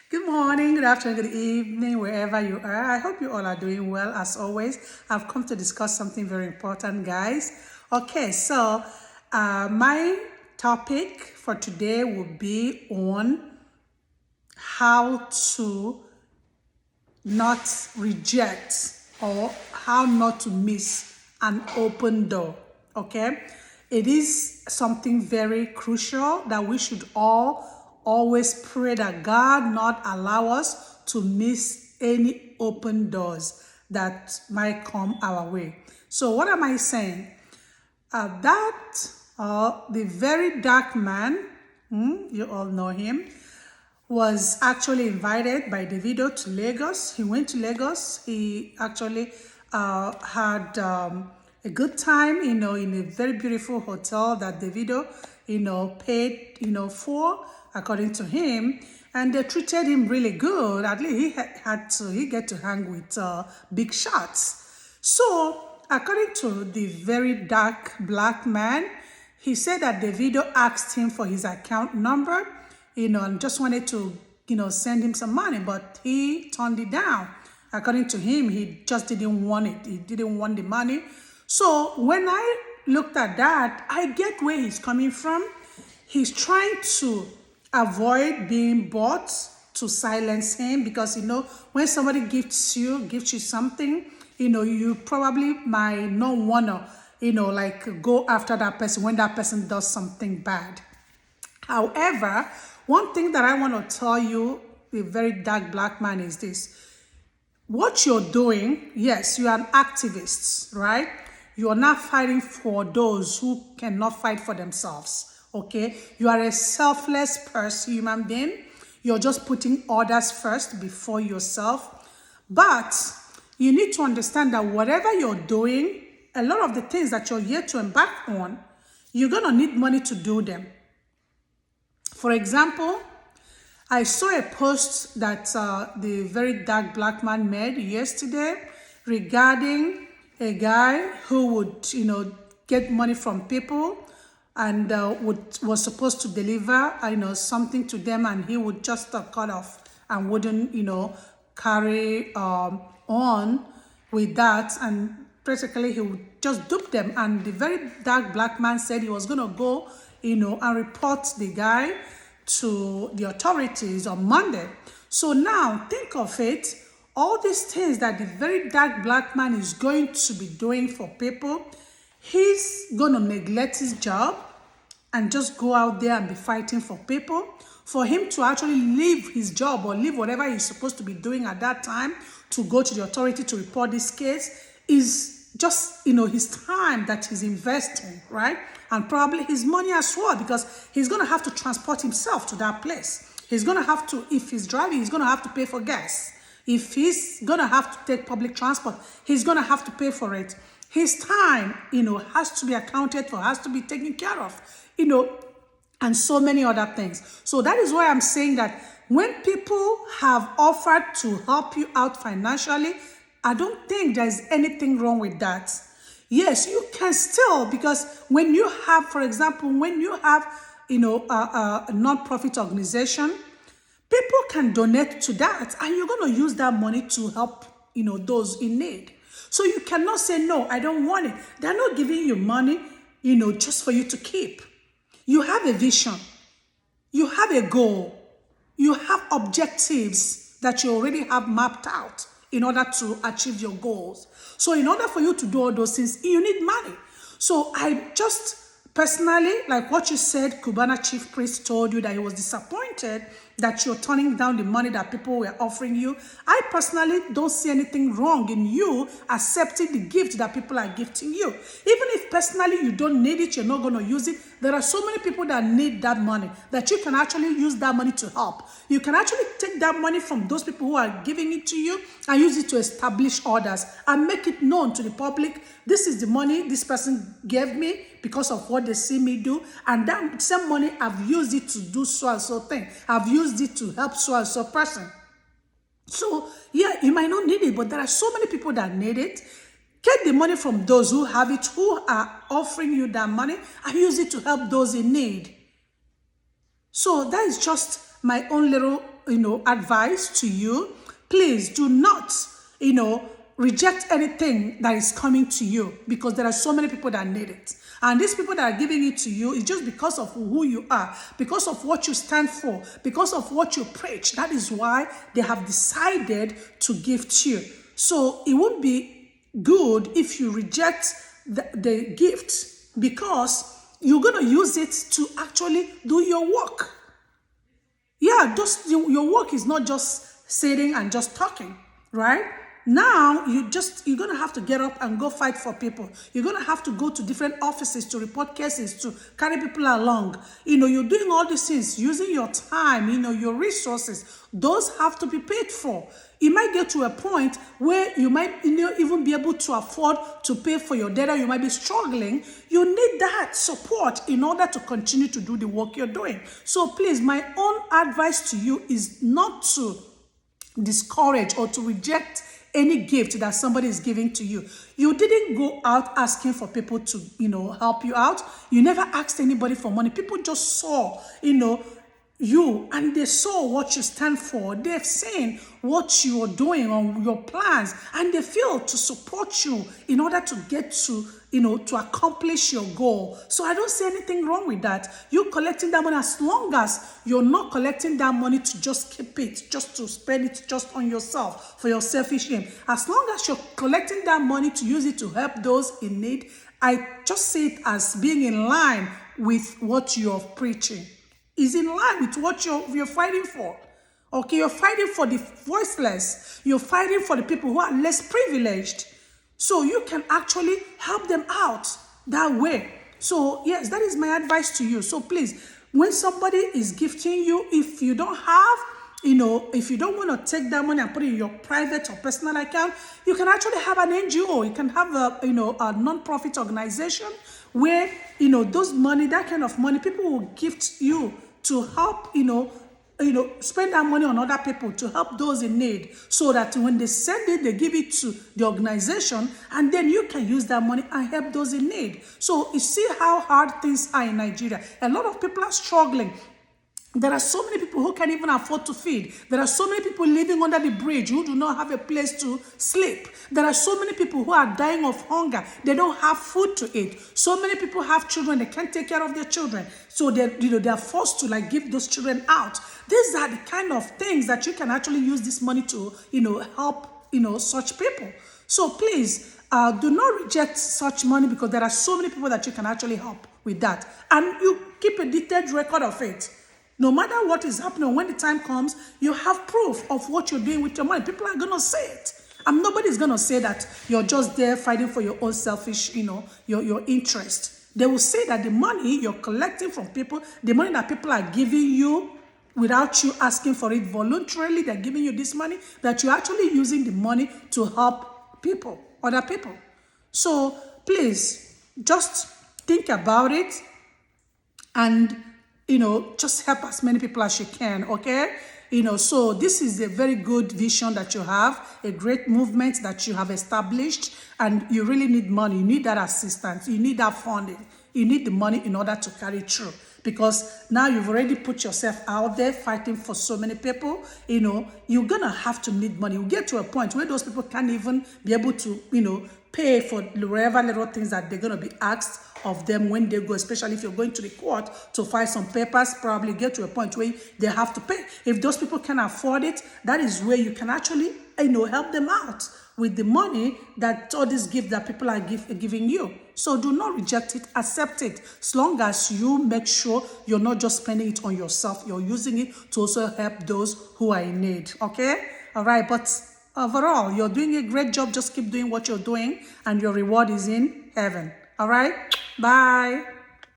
Good morning, good afternoon, good evening, wherever you are. I hope you all are doing well. As always, I've come to discuss something very important, guys. Okay, so my topic for today will be on how to not reject or how not to miss an open door. Okay, it is something very crucial that we should all always pray that God not allow us to miss any open doors that might come our way. So what am I saying? The very dark man, you all know him, was actually invited by Davido to Lagos. He went to Lagos. He actually had a good time, in a very beautiful hotel that Davido, paid, for, according to him. And they treated him really good. At least he get to hang with big shots. So, according to the very dark black man, he said that Davido asked him for his account number, and just wanted to, send him some money, but he turned it down. According to him, he just didn't want it. He didn't want the money. So when I looked at that, I get where he's coming from. He's trying to avoid being bought to silence him because, when somebody gives you something, you probably might not want to, go after that person when that person does something bad. However, one thing that I want to tell you, the very dark black man, is this. What you're doing, yes, you are an activist, right? You are not fighting for those who cannot fight for themselves, okay? You are a selfless person, human being. You're just putting others first before yourself. But you need to understand that whatever you're doing, a lot of the things that you're here to embark on, you're going to need money to do them. For example, I saw a post that the very dark black man made yesterday regarding a guy who would, get money from people and was supposed to deliver, something to them, and he would just cut off and wouldn't, carry on with that, and basically he would just dupe them. And the very dark black man said he was gonna go, and report the guy to the authorities on Monday. So now think of it, all these things that the very dark black man is going to be doing for people, he's gonna neglect his job and just go out there and be fighting for people. For him to actually leave his job or leave whatever he's supposed to be doing at that time to go to the authority to report this case is just, his time that he's investing, right? And probably his money as well, because he's going to have to transport himself to that place. He's going to have to, if he's driving, he's going to have to pay for gas. If he's going to have to take public transport, he's going to have to pay for it. His time, has to be accounted for, has to be taken care of, and so many other things. So that is why I'm saying that when people have offered to help you out financially, I don't think there's anything wrong with that. Yes, you can still, because when you have, for example, when you have, a non-profit organization, people can donate to that, and you're going to use that money to help, those in need. So you cannot say, no, I don't want it. They're not giving you money, just for you to keep. You have a vision. You have a goal. You have objectives that you already have mapped out in order to achieve your goals. So in order for you to do all those things, you need money. So I just personally, like what you said, Cubana Chief Priest told you that he was disappointed that you're turning down the money that people were offering you. I personally don't see anything wrong in you accepting the gift that people are gifting you. Even if personally you don't need it, you're not going to use it, there are so many people that need that money that you can actually use that money to help. You can actually take that money from those people who are giving it to you and use it to establish orders and make it known to the public. This is the money this person gave me because of what they see me do, and that same money I've used it to do so and so thing. I've used it to help so and so person. So yeah, you might not need it, but there are so many people that need it. Get the money from those who have it, who are offering you that money, and use it to help those in need. So that is just my own little, advice to you. Please do not, reject anything that is coming to you, because there are so many people that need it. And these people that are giving it to you is just because of who you are, because of what you stand for, because of what you preach. That is why they have decided to gift you. So it would be good if you reject the gift, because you're going to use it to actually do your work. Yeah, your work is not just sitting and just talking, right? Now, you're going to have to get up and go fight for people. You're going to have to go to different offices to report cases, to carry people along. You're doing all these things, using your time, your resources. Those have to be paid for. It might get to a point where you might even be able to afford to pay for your data. You might be struggling. You need that support in order to continue to do the work you're doing. So please, my own advice to you is not to discourage or to reject any gift that somebody is giving to you. You didn't go out asking for people to, help you out. You never asked anybody for money. People just saw, you, and they saw what you stand for. They've seen what you are doing on your plans, and they feel to support you in order to get to, to accomplish your goal. So I don't see anything wrong with that. You collecting that money, as long as you're not collecting that money to just keep it, just to spend it just on yourself, for your selfish aim. As long as you're collecting that money to use it to help those in need, I just see it as being in line with what you're preaching. Is in line with what you're fighting for. Okay, you're fighting for the voiceless. You're fighting for the people who are less privileged. So you can actually help them out that way. So yes, that is my advice to you. So please, when somebody is gifting you, if you don't have, if you don't want to take that money and put it in your private or personal account, you can actually have an NGO. You can have a non-profit organization where, those money, that kind of money, people will gift you to help, spend that money on other people to help those in need, so that when they send it, they give it to the organization, and then you can use that money and help those in need. So you see how hard things are in Nigeria. A lot of people are struggling. There are so many people who can't even afford to feed. There are so many people living under the bridge who do not have a place to sleep. There are so many people who are dying of hunger. They don't have food to eat. So many people have children. They can't take care of their children. So they are forced to give those children out. These are the kind of things that you can actually use this money to, help, such people. So please, do not reject such money, because there are so many people that you can actually help with that. And you keep a detailed record of it. No matter what is happening, when the time comes, you have proof of what you're doing with your money. People are going to say it. And nobody's going to say that you're just there fighting for your own selfish, your interest. They will say that the money you're collecting from people, the money that people are giving you without you asking for it voluntarily, they're giving you this money, that you're actually using the money to help people, other people. So please, just think about it and just help as many people as you can, okay? So this is a very good vision that you have, a great movement that you have established, and you really need money. You need that assistance. You need that funding. You need the money in order to carry through, because now you've already put yourself out there fighting for so many people. You're going to have to need money. You get to a point where those people can't even be able to, pay for whatever little things that they're going to be asked of them when they go, especially if you're going to the court to file some papers. Probably get to a point where they have to pay. If those people can afford it, that is where you can actually, help them out with the money that all these gifts that people are giving you. So do not reject it, accept it, as long as you make sure you're not just spending it on yourself, you're using it to also help those who are in need, okay? All right, but overall, you're doing a great job. Just keep doing what you're doing, and your reward is in heaven. All right? Bye.